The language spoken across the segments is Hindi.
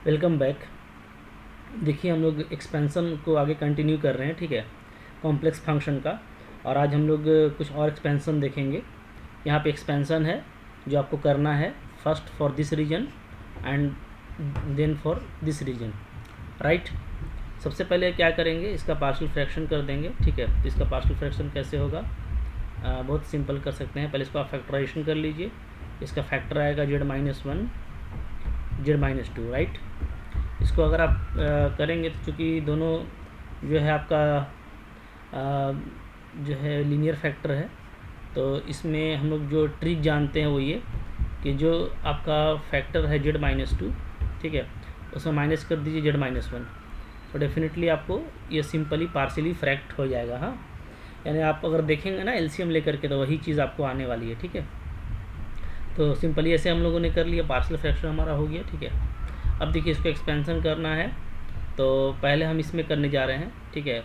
Welcome back. देखिए हम लोग एक्सपेंशन को आगे कंटिन्यू कर रहे हैं, ठीक है, कॉम्प्लेक्स फंक्शन का। और आज हम लोग कुछ और एक्सपेंशन देखेंगे। यहाँ पे एक्सपेंशन है जो आपको करना है, first for this region and then for this region, right. सबसे पहले क्या करेंगे, इसका पार्शियल फ्रैक्शन कर देंगे, ठीक है। तो इसका पार्शियल फ्रैक्शन कैसे होगा, बहुत सिंपल कर सकते हैं। पहले इसको आप फैक्टराइजेशन कर लीजिए। इसका फैक्टर आएगा z-1 z-2, राइट। इसको अगर आप करेंगे तो चूँकि दोनों जो है आपका जो है लीनियर फैक्टर है, तो इसमें हम लोग जो ट्रिक जानते हैं वो ये कि जो आपका फैक्टर है z-2, ठीक है, उसमें माइनस कर दीजिए z-1, तो डेफिनेटली आपको ये सिंपली पार्शियली फ्रैक्ट हो जाएगा। हाँ, यानी आप अगर देखेंगे ना एलसीएम लेकर के तो वही चीज़ आपको आने वाली है, ठीक है। तो सिंपली ऐसे हम लोगों ने कर लिया, पार्शियल फ्रैक्शन हमारा हो गया, ठीक है। अब देखिए इसको एक्सपेंशन करना है, तो पहले हम इसमें करने जा रहे हैं, ठीक है।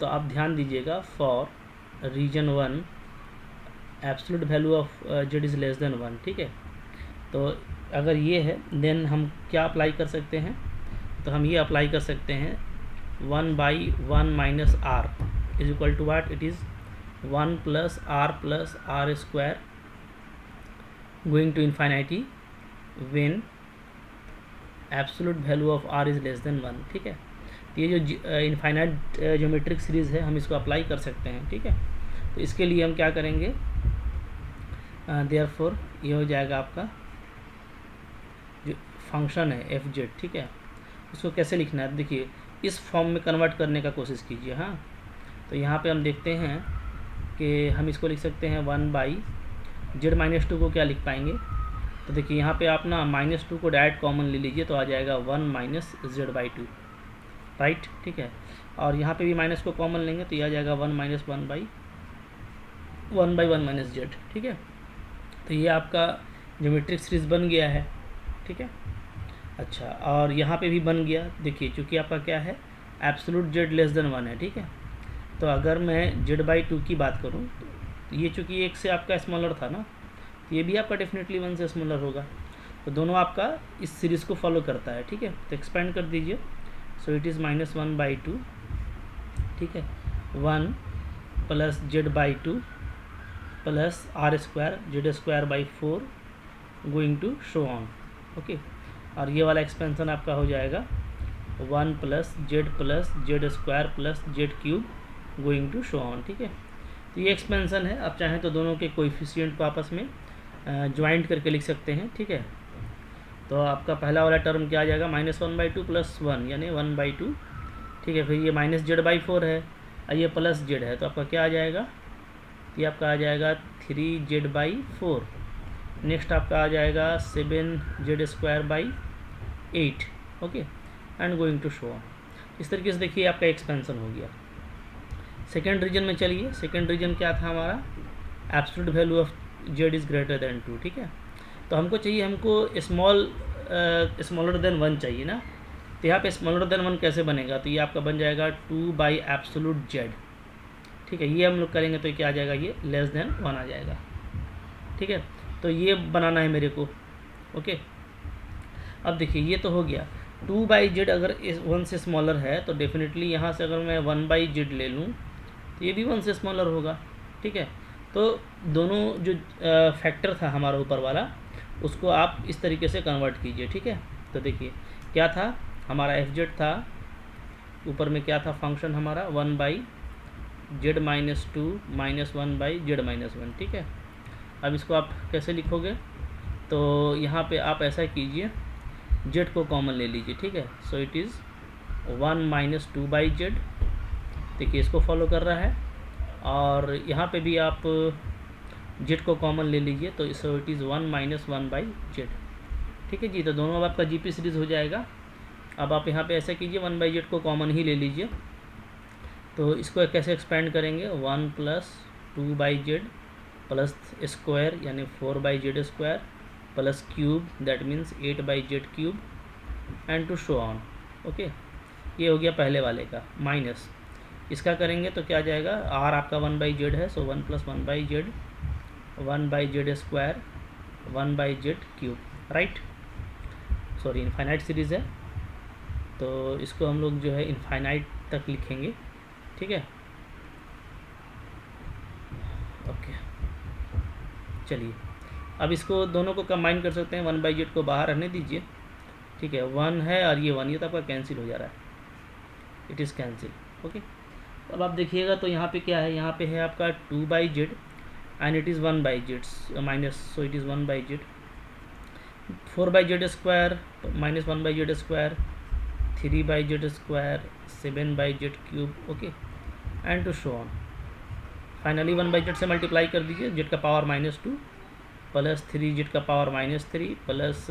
तो आप ध्यान दीजिएगा, for region 1 absolute value of z is less than 1, ठीक है। तो अगर ये है देन हम क्या अप्लाई कर सकते हैं, तो हम ये अप्लाई कर सकते हैं 1/1 minus r is equal to what, it is 1 plus r square going to infinity when absolute value of r is less than 1, ठीक है। तो ये जो इनफाइनाइट ज्योमेट्रिक सीरीज़ है हम इसको अप्लाई कर सकते हैं, ठीक है। तो इसके लिए हम क्या करेंगे, देयरफॉर ये हो जाएगा आपका जो फंक्शन है f(z), ठीक है। उसको कैसे लिखना है, देखिए इस फॉर्म में कन्वर्ट करने का कोशिश कीजिए। हाँ, तो यहाँ पे हम देखते हैं कि हम इसको लिख सकते हैं 1/z-2 को क्या लिख पाएंगे, तो देखिए यहाँ पे आप ना -2 को डायरेक्ट कॉमन ले लीजिए तो आ जाएगा 1 - z/2, राइट, ठीक है। और यहाँ पे भी माइनस को कॉमन लेंगे तो ये आ जाएगा 1 - 1 z, ठीक है। तो ये आपका ज्योमेट्रिक सीरीज बन गया है, ठीक है। अच्छा, और यहाँ पे भी बन गया, देखिए चूँकि आपका क्या है, एब्सोल्यूट z लेस देन 1 है, ठीक है। तो अगर मैं z/2 की बात करूँ तो ये चूँकि एक से आपका स्मॉलर था ना, तो ये भी आपका डेफिनेटली 1 से स्मॉलर होगा। तो दोनों आपका इस सीरीज़ को फॉलो करता है, ठीक है। तो एक्सपेंड कर दीजिए, सो इट इज़ -1/2, ठीक है, 1 plus z/2 plus r² z²/4 going to so on, okay. और ये वाला एक्सपेंशन आपका हो जाएगा 1 plus z plus z² plus z³ going to so on, ठीक है। तो ये एक्सपेंशन है। आप चाहें तो दोनों के कोएफिशिएंट को आपस में ज्वाइंट करके लिख सकते हैं, ठीक है। तो आपका पहला वाला टर्म क्या आ जाएगा, -1/2 प्लस 1 यानी 1/2, ठीक है। फिर ये -z/4 है और ये प्लस z है, तो आपका क्या आ जाएगा, ये आपका आ जाएगा 3z/4। नेक्स्ट आपका आ जाएगा 7z²/8, okay, and going to so on. इस तरीके से देखिए आपका एक्सपेंशन हो गया। सेकेंड रीजन में चलिए, सेकेंड रीजन क्या था हमारा, absolute value of z is greater than 2, ठीक है। तो हमको चाहिए, हमको स्मॉलर देन 1 चाहिए ना। तो यहाँ पे स्मॉलर देन 1 कैसे बनेगा, तो ये आपका बन जाएगा 2/एब्सोल्यूट z, ठीक है। ये हम लोग करेंगे तो क्या आ जाएगा, ये लेस देन 1 आ जाएगा, ठीक है। तो ये बनाना है मेरे को, ओके। अब देखिए ये तो हो गया 2/z, अगर 1 से स्मॉलर है तो डेफिनेटली यहाँ से अगर मैं 1/z ले लूँ तो ये भी 1 से स्मॉलर होगा, ठीक है। तो दोनों जो फैक्टर था हमारा ऊपर वाला, उसको आप इस तरीके से कन्वर्ट कीजिए, ठीक है। तो देखिए क्या था हमारा f(z) था, ऊपर में क्या था फंक्शन हमारा 1/z-2 माइनस 1/z-1, ठीक है। अब इसको आप कैसे लिखोगे, तो यहाँ पे आप ऐसा कीजिए, z को कॉमन ले लीजिए, ठीक है। सो इट इज़ 1 - 2/z, देखिए इसको फॉलो कर रहा है। और यहाँ पे भी आप z को कॉमन ले लीजिए, तो सो इट इज़ 1 - 1/z, ठीक है जी। तो दोनों अब आपका GP सीरीज़ हो जाएगा। अब आप यहाँ पे ऐसा कीजिए, 1/z को कॉमन ही ले लीजिए। तो इसको कैसे एक्सपेंड करेंगे, 1 प्लस 2/z प्लस स्क्वायर यानी 4/z² plus cube that means 8/z³ and to so on, okay. ये हो गया पहले वाले का। माइनस इसका करेंगे तो क्या जाएगा, r आपका 1/z है, सो 1 + 1/z 1/z² 1/z³, right. Sorry infinite series है, तो इसको हम लोग जो है इनफाइनाइट तक लिखेंगे, ठीक है। ओके, चलिए अब इसको दोनों को कंबाइन कर सकते हैं, 1/z को बाहर रहने दीजिए, ठीक है। 1 है और ये 1, ये तो आपका कैंसिल हो जा रहा है, इट इज़ कैंसिल, ओके। अब आप देखिएगा तो यहाँ पे क्या है, यहाँ पे है आपका 2/z and it is 1/z minus, so it is 1/z, 4/z square minus 1/z square, 3/z square, 7/z cube, okay, and to so on. Finally 1/z से मल्टीप्लाई कर दीजिए, z का पावर -2 प्लस 3z का पावर -3 प्लस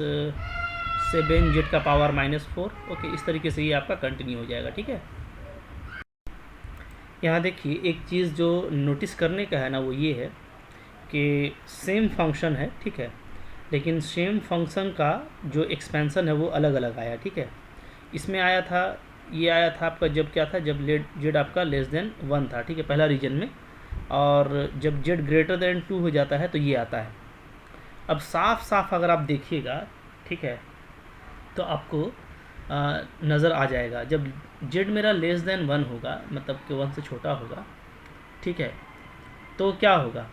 7z का पावर -4, ओके। इस तरीके से ये आपका कंटिन्यू हो जाएगा, ठीक है। यहाँ देखिए एक चीज़ जो नोटिस करने का है ना, वो ये है कि सेम फंक्शन है, ठीक है, लेकिन सेम फंक्शन का जो एक्सपेंसन है वो अलग अलग आया, ठीक है। इसमें आया था, ये आया था आपका जब क्या था, जब z आपका लेस देन 1 था, ठीक है, पहला रीजन में, और जब z ग्रेटर देन 2 हो जाता है तो ये आता है। अब साफ साफ अगर आप देखिएगा, ठीक है, तो आपको नज़र आ जाएगा, जब z मेरा लेस देन 1 होगा, मतलब कि 1 से छोटा होगा, ठीक है, तो क्या होगा,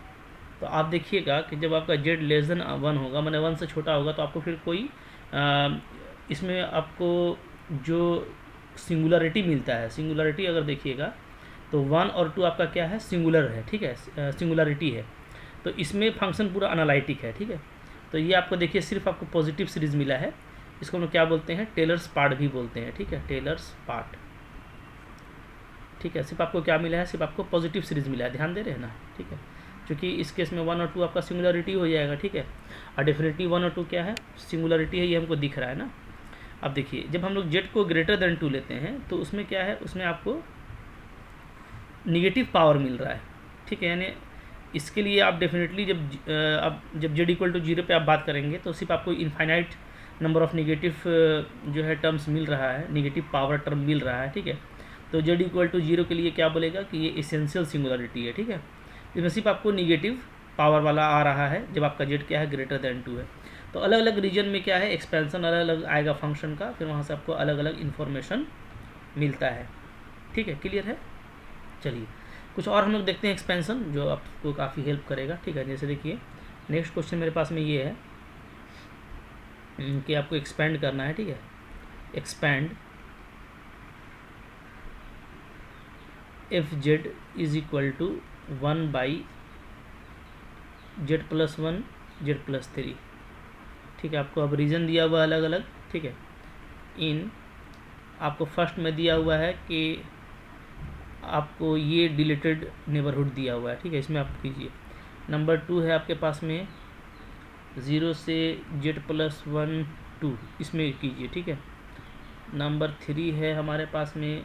तो आप देखिएगा कि जब आपका z लेस देन 1 होगा, मैंने 1 से छोटा होगा, तो आपको फिर कोई इसमें आपको जो सिंगुलरिटी मिलता है, सिंगुलरिटी अगर देखिएगा तो 1 और 2 आपका क्या है, सिंगुलर है, ठीक है, सिंगुलरिटी है, तो इसमें फंक्शन पूरा एनालिटिक है, ठीक है। तो ये आपको देखिए सिर्फ आपको पॉजिटिव सीरीज़ मिला है, इसको हम लोग क्या बोलते हैं, टेलर्स पार्ट भी बोलते हैं, ठीक है, टेलर्स पार्ट, ठीक है। सिर्फ आपको क्या मिला है, सिर्फ आपको पॉजिटिव सीरीज़ मिला है, ध्यान दे रहे हैं ना, ठीक है, क्योंकि इस केस में 1 और 2 आपका सिंगुलरिटी हो जाएगा, ठीक है, और डेफिनेटली 1 और 2 क्या है, सिंगुलरिटी है, ये हमको दिख रहा है ना। अब देखिए जब हम लोग z को ग्रेटर देन 2 लेते हैं तो उसमें क्या है, उसमें आपको निगेटिव पावर मिल रहा है, ठीक है, यानी इसके लिए आप डेफिनेटली जब z इक्वल टू 0 पे आप बात करेंगे तो सिर्फ आपको इनफाइनाइट नंबर ऑफ निगेटिव जो है टर्म्स मिल रहा है, निगेटिव पावर टर्म मिल रहा है, ठीक है। तो z इक्वल टू 0 के लिए क्या बोलेगा कि ये एसेंशियल सिंगुलरिटी है, ठीक है। इसमें सिर्फ आपको निगेटिव पावर वाला आ रहा है जब आपका z क्या है, ग्रेटर देन 2 है। तो अलग अलग रीजन में क्या है, एक्सपेंसन अलग अलग आएगा फंक्शन का, फिर वहाँ से आपको अलग अलग इन्फॉर्मेशन मिलता है, ठीक है, क्लियर है। चलिए कुछ और हम लोग देखते हैं एक्सपेंसन जो आपको काफ़ी हेल्प करेगा, ठीक है। जैसे देखिए नेक्स्ट क्वेश्चन मेरे पास में ये है कि आपको एक्सपेंड करना है, ठीक है, expand F Z is equal to 1/z + 1 z + 3, ठीक है। आपको अब रीज़न दिया हुआ अलग अलग, ठीक है। इन आपको फर्स्ट में दिया हुआ है कि आपको ये डिलीटेड नेबरहुड दिया हुआ है, ठीक है, इसमें आप कीजिए। नंबर 2 है आपके पास में 0 से z + 1 2, इसमें कीजिए, ठीक है। नंबर 3 है हमारे पास में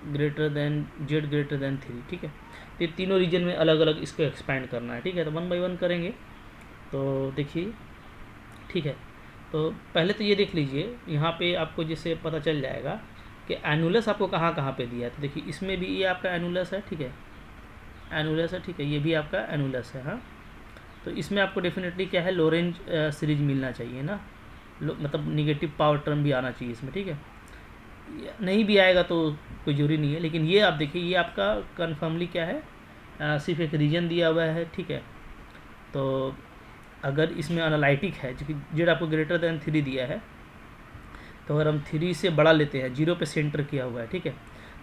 greater than z greater than 3, ठीक है। तो ये तीनों रीजन में अलग अलग इसको एक्सपैंड करना है, ठीक है। तो 1 बाई 1 करेंगे तो देखिए, ठीक है। तो पहले तो ये देख लीजिए, यहाँ पे आपको जैसे पता चल जाएगा कि एनुलस आपको कहाँ कहाँ पे दिया है। तो देखिए इसमें भी ये आपका एनुलस है, ठीक है, एनुलस है, ठीक है, ये भी आपका एनुलस है, हाँ। तो इसमें आपको डेफिनेटली क्या है, लोरेंज सीरीज मिलना चाहिए ना, मतलब निगेटिव पावर टर्म भी आना चाहिए इसमें, ठीक है। नहीं भी आएगा तो कोई जरूरी नहीं है, लेकिन ये आप देखिए ये आपका कन्फर्मली क्या है, सिर्फ एक रीजन दिया हुआ है, ठीक है। तो अगर इसमें एनालिटिक है, क्योंकि जेड आपको ग्रेटर देन 3 दिया है, तो अगर हम 3 से बड़ा लेते हैं, 0 पे सेंटर किया हुआ है, ठीक है,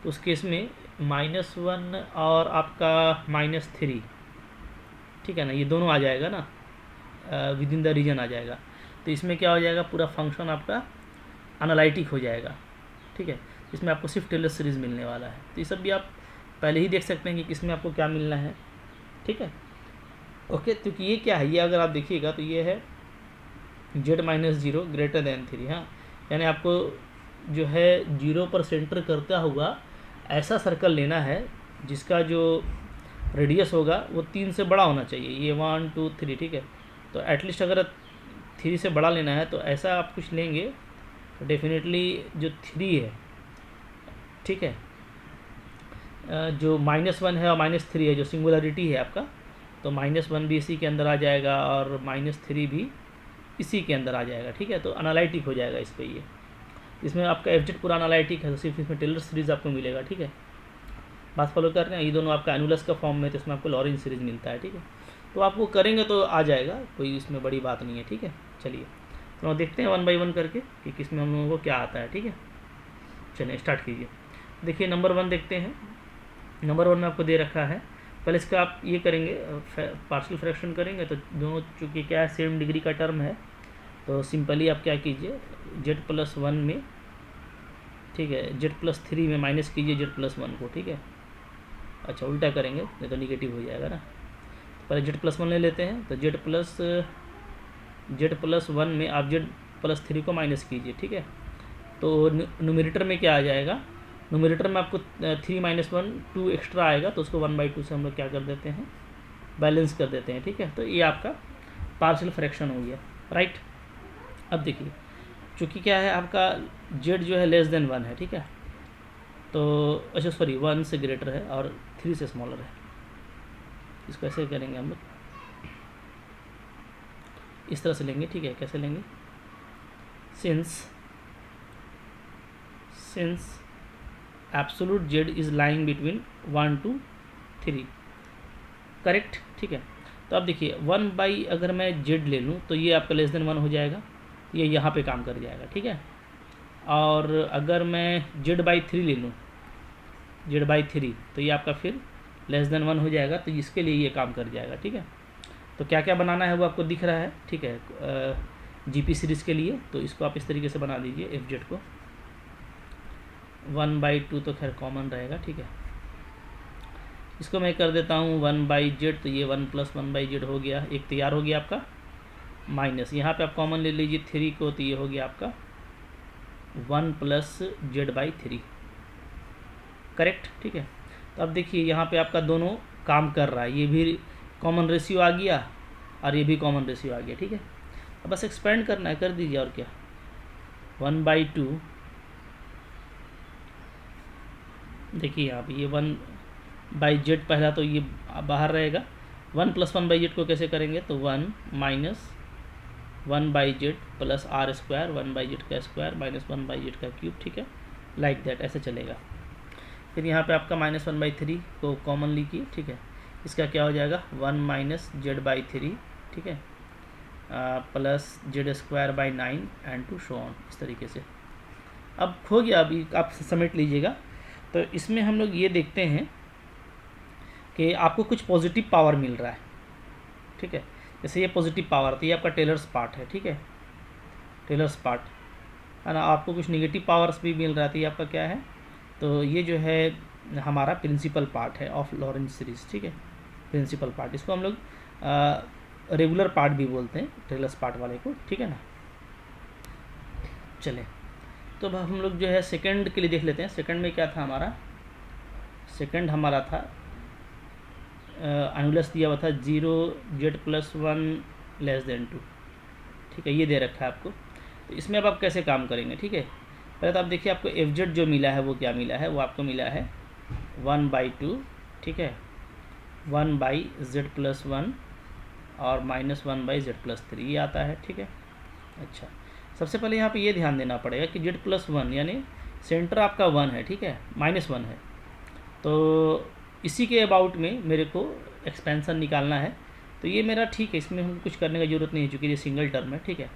तो उस केस में -1 और आपका -3, ठीक है ना, ये दोनों आ जाएगा ना, विद इन द रीजन आ जाएगा। तो इसमें क्या हो जाएगा, पूरा फंक्शन आपका एनालिटिक हो जाएगा, ठीक है। इसमें आपको सिर्फ टेलर सीरीज़ मिलने वाला है। तो ये सब भी आप पहले ही देख सकते हैं कि किसमें आपको क्या मिलना है, ठीक है, ओके। क्योंकि ये क्या है, ये अगर आप देखिएगा तो ये है z - 0 ग्रेटर देन 3, हाँ, यानी आपको जो है 0 पर सेंटर करता हुआ ऐसा सर्कल लेना है जिसका जो रेडियस होगा वो 3 से बड़ा होना चाहिए, ये 1 2 3, ठीक है। तो एटलीस्ट अगर 3 से बड़ा लेना है तो ऐसा आप कुछ लेंगे, तो डेफिनेटली जो 3 है, ठीक है, जो -1 है और -3 है, जो सिंगुलरिटी है आपका, तो -1 भी इसी के अंदर आ जाएगा और -3 भी इसी के अंदर आ जाएगा, ठीक है। तो एनालिटिक हो जाएगा इस पर ये, इसमें आपका एफ जेड पूरा एनालिटिक है, तो सिर्फ इसमें टेलर सीरीज़ आपको मिलेगा, ठीक है। बात फॉलो कर रहे हैं, ये दोनों आपका एनुलस का फॉर्म में, तो इसमें आपको लॉरेंज सीरीज़ मिलता है, ठीक है। तो आप वो करेंगे तो आ जाएगा, कोई इसमें बड़ी बात नहीं है, ठीक है। चलिए तो देखते हैं 1 बाई 1 करके कि किसमें हम लोगों को क्या आता है, ठीक है। चलिए स्टार्ट कीजिए। देखिए नंबर 1 देखते हैं। नंबर 1 में आपको दे रखा है, पहले इसका आप ये करेंगे पार्शियल फ्रैक्शन करेंगे, तो दोनों चूँकि क्या है सेम डिग्री का टर्म है, तो सिंपली आप क्या कीजिए z+1 में, ठीक है, z+3 में माइनस कीजिए z+1 को, ठीक है। अच्छा उल्टा करेंगे नहीं तो निगेटिव हो जाएगा ना। तो पहले z+1 ले लेते हैं, तो z+1 में आप z+3 को माइनस कीजिए, ठीक है। तो न्यूमरेटर में क्या आ जाएगा, न्यूमरेटर में आपको 3 - 1 2 एक्स्ट्रा आएगा, तो उसको 1/2 से हम लोग क्या कर देते हैं, बैलेंस कर देते हैं, ठीक है। तो ये आपका पार्शियल फ्रैक्शन हो गया, राइट। अब देखिए चूँकि क्या है आपका z जो है लेस देन 1 है, ठीक है। तो अच्छा सॉरी 1 से ग्रेटर है और 3 से स्मॉलर है। इसको ऐसे करेंगे हम लोग, इस तरह से लेंगे, ठीक है। कैसे लेंगे, since absolute z is lying between 1 to 3, correct, ठीक है। तो अब देखिए 1 बाई अगर मैं z ले लूँ तो ये आपका लेस देन 1 हो जाएगा, ये यहाँ पे काम कर जाएगा, ठीक है। और अगर मैं z/3 ले लूँ, z/3, तो ये आपका फिर लेस देन 1 हो जाएगा, तो इसके लिए ये काम कर जाएगा, ठीक है। तो क्या क्या बनाना है वो आपको दिख रहा है, ठीक है, GP सीरीज़ के लिए। तो इसको आप इस तरीके से बना दीजिए एफ जेड को, 1/2 तो खैर कॉमन रहेगा, ठीक है। इसको मैं कर देता हूँ 1/z, तो ये 1 + 1/z हो गया, एक तैयार हो गया आपका। माइनस यहाँ पे आप कॉमन ले लीजिए 3 को, तो ये हो गया आपका 1 + z/3, करेक्ट, ठीक है। तो अब देखिए यहाँ पे आपका दोनों काम कर रहा है, ये भी कॉमन रेशियो आ गया और ये भी कॉमन रेशियो आ गया, ठीक है। अब बस एक्सपेंड करना है, कर दीजिए, और क्या 1/2, देखिए यहाँ पे ये 1/z पहला तो ये बाहर रहेगा, 1 + 1/z को कैसे करेंगे, तो 1 - 1/z + r² 1/z का स्क्वायर - 1/z का क्यूब, ठीक है, लाइक दैट, ऐसे चलेगा। फिर यहाँ पे आपका -1/3 को कॉमन लीजिए, ठीक है। इसका क्या हो जाएगा 1 - z/3, ठीक है, plus z²/9 and to so on, इस तरीके से। अब हो गया, अभी आप समेट लीजिएगा। तो इसमें हम लोग ये देखते हैं कि आपको कुछ पॉजिटिव पावर मिल रहा है, ठीक है। जैसे ये पॉजिटिव पावर, तो ये आपका टेलर्स पार्ट है, ठीक है, टेलर्स पार्ट है ना। आपको कुछ नेगेटिव पावर्स भी मिल रहा है, तो ये आपका क्या है, तो ये जो है हमारा प्रिंसिपल पार्ट है ऑफ लॉरेंज सीरीज, ठीक है, प्रिंसिपल पार्ट। इसको हम लोग रेगुलर पार्ट भी बोलते हैं टेलर्स पार्ट वाले को, ठीक है ना। चले तो अब हम लोग जो है सेकंड के लिए देख लेते हैं। सेकंड में क्या था हमारा, सेकंड हमारा था एनुलस दिया हुआ था 0z+1 <2, ठीक है, ये दे रखा है आपको। तो इसमें अब आप कैसे काम करेंगे, ठीक है। पहले तो आप देखिए आपको एफ जेड जो मिला है वो क्या मिला है, वो आपको मिला है 1/2, ठीक है, 1/z+1 और -1/z+3 ये आता है, ठीक है। अच्छा सबसे पहले यहाँ पे ये ध्यान देना पड़ेगा कि z+1 यानी सेंटर आपका 1 है, ठीक है, -1 है। तो इसी के अबाउट में मेरे को एक्सपेंसन निकालना है, तो ये मेरा ठीक है, इसमें हम कुछ करने की ज़रूरत नहीं है, चूँकि ये सिंगल टर्म है, ठीक है।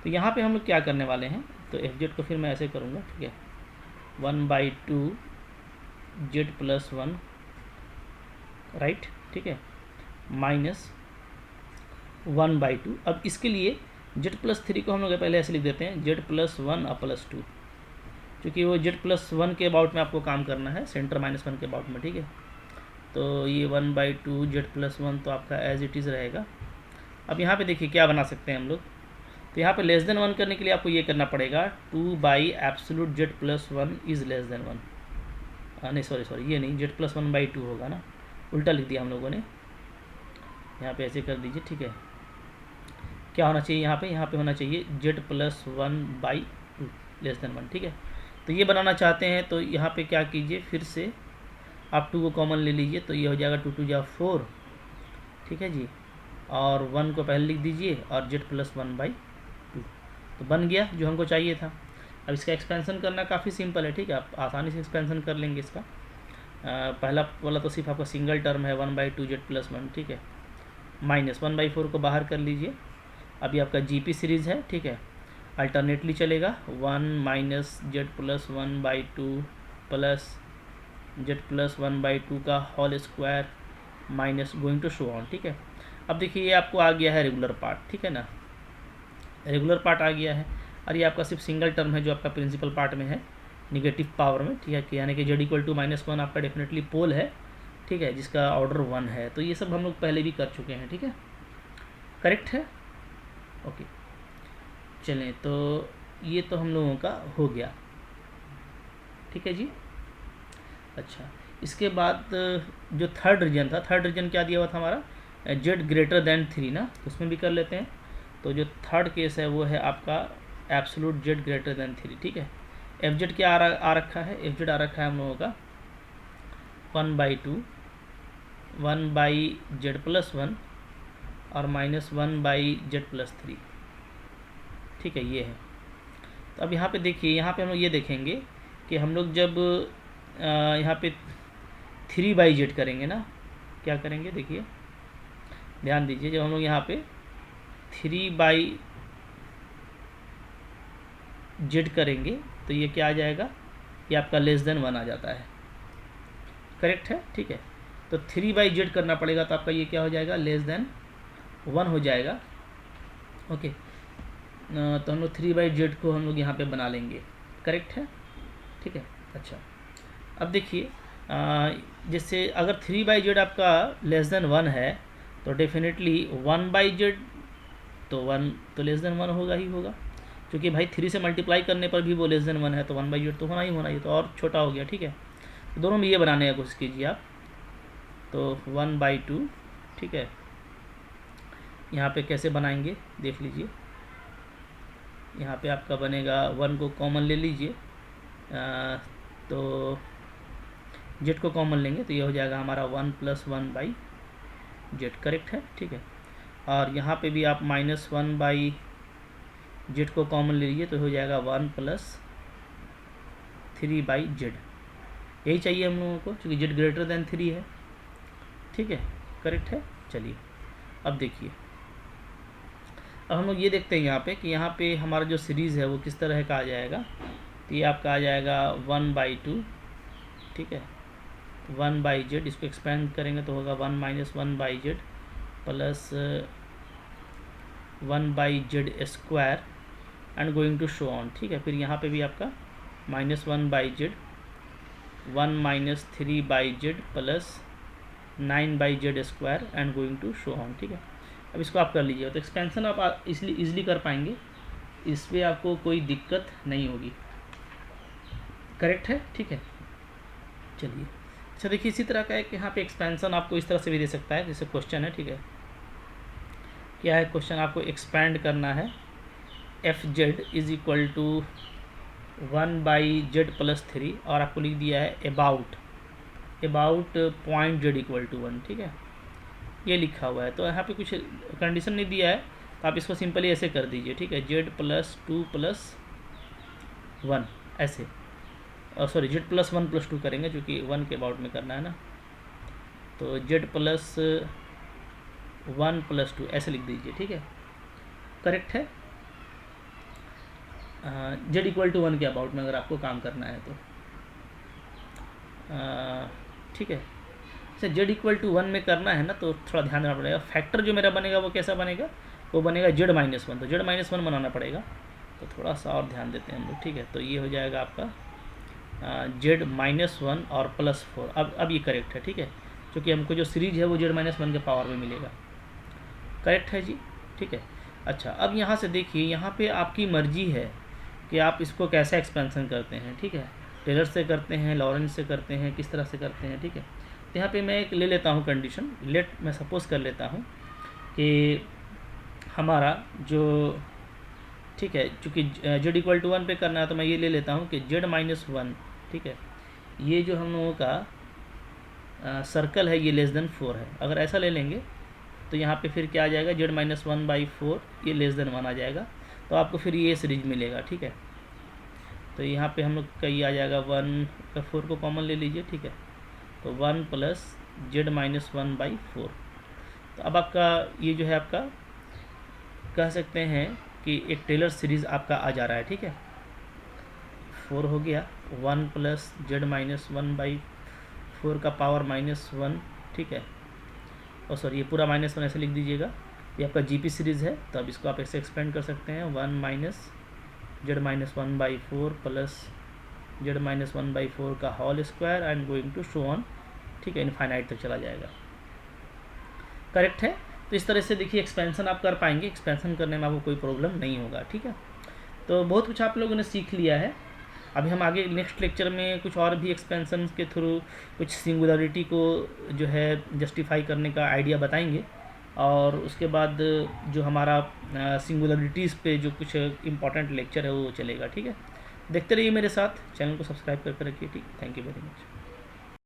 तो यहाँ पे हम लोग क्या करने वाले हैं, तो एफ जेड को फिर मैं ऐसे करूँगा, ठीक है, 1/2 z+1, राइट, ठीक है, -1/2। अब इसके लिए z+3 को हम लोग पहले ऐसे लिख देते हैं z+1 और +2, क्योंकि वो z+1 के अबाउट में आपको काम करना है, सेंटर -1 के अबाउट में, ठीक है। तो ये 1/2 z+1 तो आपका एज इट इज़ रहेगा। अब यहाँ पे देखिए क्या बना सकते हैं हम लोग, तो यहाँ पे लेस देन 1 करने के लिए आपको ये करना पड़ेगा 2/absolute z+1 is less than 1, नहीं सॉरी ये नहीं, z+1/2 होगा ना, उल्टा लिख दिया हम लोगों ने। यहाँ पे ऐसे कर दीजिए, ठीक है। क्या होना चाहिए यहाँ पे होना चाहिए z+1/2 लेस देन 1, ठीक है। तो ये बनाना चाहते हैं तो यहाँ पे क्या कीजिए, फिर से आप 2 को कॉमन ले लीजिए, तो ये हो जाएगा 2 × 2 = 4, ठीक है जी, और 1 को पहले लिख दीजिए और z+1/2, तो बन गया जो हमको चाहिए था। अब इसका एक्सपेंसन करना काफ़ी सिंपल है, ठीक है, आप आसानी से एक्सपेंसन कर लेंगे इसका। पहला वाला तो सिर्फ आपका सिंगल टर्म है 1/2z+1, ठीक है, -1/4 को बाहर कर लीजिए। अभी आपका जीपी सीरीज़ है, ठीक है, अल्टरनेटली चलेगा 1 - z+1/2 प्लस z+1/2 का whole square minus going to so on, ठीक है। अब देखिए ये आपको आ गया है रेगुलर पार्ट, ठीक है ना, रेगुलर पार्ट आ गया है। और ये आपका सिर्फ सिंगल टर्म है जो आपका प्रिंसिपल पार्ट में है निगेटिव पावर में, ठीक है, यानी कि z=-1 आपका डेफिनेटली पोल है, ठीक है, जिसका ऑर्डर 1 है। तो ये सब हम लोग पहले भी कर चुके हैं, ठीक है, करेक्ट है, ओके। चलें, तो ये तो हम लोगों का हो गया, ठीक है जी। अच्छा, इसके बाद जो थर्ड रीजन था, थर्ड रीजन क्या दिया हुआ था हमारा, z>3 ना, उसमें भी कर लेते हैं। तो जो थर्ड केस है वो है आपका एब्सोल्यूट z>3, ठीक है। एफ क्या आ रखा है, एफ आ रखा है हम लोगों का 1/2 1/z+1 और -1/z+3, ठीक है, ये है। तो अब यहाँ पे देखिए, यहाँ पे हम लोग ये देखेंगे कि हम लोग जब यहाँ पे 3/z करेंगे ना, क्या करेंगे, देखिए ध्यान दीजिए, जब हम लोग यहाँ पे 3/z करेंगे तो ये क्या आ जाएगा, ये आपका <1 आ जाता है, करेक्ट है, ठीक है। तो 3/z करना पड़ेगा तो आपका ये क्या हो जाएगा, <1 हो जाएगा, ओके। तो हम लोग 3/z को हम लोग यहाँ पे बना लेंगे, करेक्ट है, ठीक है। अच्छा, अब देखिए जैसे अगर 3/z आपका <1 है तो डेफिनेटली 1/z तो 1 तो <1 होगा ही होगा, क्योंकि भाई 3 से मल्टीप्लाई करने पर भी वो <1 है, तो 1/z तो होना ही होना, ये तो और छोटा हो गया, ठीक है। तो दोनों में ये बनाने का कोशिश कीजिए आप, तो 1/2, ठीक है। यहाँ पे कैसे बनाएंगे देख लीजिए, यहाँ पे आपका बनेगा 1 को कॉमन ले लीजिए, तो z को कॉमन लेंगे तो ये हो जाएगा हमारा 1 + 1/z, करेक्ट है, ठीक है। और यहाँ पे भी आप -1/z को कॉमन ले लीजिए तो हो जाएगा 1 + 3/z, यही चाहिए हम लोगों को, क्योंकि z>3 है, ठीक है, करेक्ट है। चलिए अब देखिए, अब हम लोग ये देखते हैं यहाँ पे कि यहाँ पे हमारा जो सीरीज़ है वो किस तरह का आ जाएगा। तो ये आपका आ जाएगा 1/2, ठीक है, 1/z, इसको एक्सपेंड करेंगे तो होगा 1 - 1/z plus 1/z² and going to so on, ठीक है। फिर यहाँ पे भी आपका -1/z 1 - 3/z plus 9/z² and going to so on, ठीक है। अब इसको आप कर लीजिए, तो एक्सपेंसन आप इसलिए ईजिली कर पाएंगे, इस पर आपको कोई दिक्कत नहीं होगी, करेक्ट है, ठीक है। चलिए, अच्छा देखिए, इसी तरह का है कि यहाँ पे एक्सपेंसन आपको इस तरह से भी दे सकता है, जैसे क्वेश्चन है, ठीक है, क्या है क्वेश्चन, आपको एक्सपैंड करना है fz = 1/z+3 और आपको लिख दिया है अबाउट पॉइंट z = 1, ठीक है, ये लिखा हुआ है। तो यहाँ पे कुछ कंडीशन नहीं दिया है, तो आप इसको सिंपली ऐसे कर दीजिए, ठीक है, z+2 + 1 ऐसे, सॉरी z+1 + 2 करेंगे, क्योंकि 1 के अबाउट में करना है ना, तो z+1 + 2 ऐसे लिख दीजिए, ठीक है, करेक्ट है। z = 1 के अबाउट में अगर आपको काम करना है तो ठीक है। जैसे z = 1 में करना है ना, तो थोड़ा ध्यान देना पड़ेगा। फैक्टर जो मेरा बनेगा वो कैसा बनेगा, वो बनेगा z-1, तो z-1 बनाना पड़ेगा, तो थोड़ा सा और ध्यान देते हैं हम लोग, ठीक है। तो ये हो जाएगा आपका z-1 और +4, अब ये करेक्ट है, ठीक है, क्योंकि हमको जो सीरीज है वो z-1 के पावर में मिलेगा, करेक्ट है जी, ठीक है। अच्छा, अब यहाँ से देखिए, यहाँ पे आपकी मर्जी है कि आप इसको कैसे एक्सपेंसन करते हैं, ठीक है, टेलर से करते हैं, लॉरेंस से करते हैं, किस तरह से करते हैं, ठीक है। तो यहाँ पे मैं एक ले लेता हूँ कंडीशन, मैं सपोज़ कर लेता हूँ कि हमारा जो, ठीक है, चूँकि z = 1 पे करना है, तो मैं ये ले लेता हूँ कि z-1, ठीक है, ये जो हम लोगों का सर्कल है ये <4 है। अगर ऐसा ले लेंगे तो यहाँ पे फिर क्या आ जाएगा, z-1/4 ये <1 आ जाएगा। तो आपको फिर ये सीरीज मिलेगा, ठीक है। तो यहाँ पे हम लोग का ये आ जाएगा 1/4 को कॉमन ले लीजिए, ठीक है। तो 1 प्लस जेड माइनस 1/4। तो अब आपका ये जो है आपका कह सकते हैं कि एक टेलर सीरीज़ आपका आ जा रहा है, ठीक है। 4 हो गया, 1 प्लस जेड माइनस 1/4 का पावर -1, ठीक है। और सॉरी, ये पूरा -1 ऐसे लिख दीजिएगा। ये आपका जीपी सीरीज़ है, तो अब इसको आप ऐसे एक्सपेंड कर सकते हैं। 1 minus Z minus 1/4 plus Z minus 1/4 का whole square and going to so on, ठीक है, इनफाइनाइट तक चला जाएगा। करेक्ट है। तो इस तरह से देखिए एक्सपेंशन आप कर पाएंगे, एक्सपेंशन करने में आपको कोई प्रॉब्लम नहीं होगा, ठीक है। तो बहुत कुछ आप लोगों ने सीख लिया है। अभी हम आगे नेक्स्ट लेक्चर में कुछ और भी एक्सपेंशन के थ्रू कुछ सिंगुलरिटी को जो है जस्टिफाई करने का आइडिया बताएंगे, और उसके बाद जो हमारा सिंगुलरिटीज़ पे जो कुछ इम्पॉर्टेंट लेक्चर है वो चलेगा, ठीक है। देखते रहिए मेरे साथ, चैनल को सब्सक्राइब करके रखिए, ठीक। Thank you very much.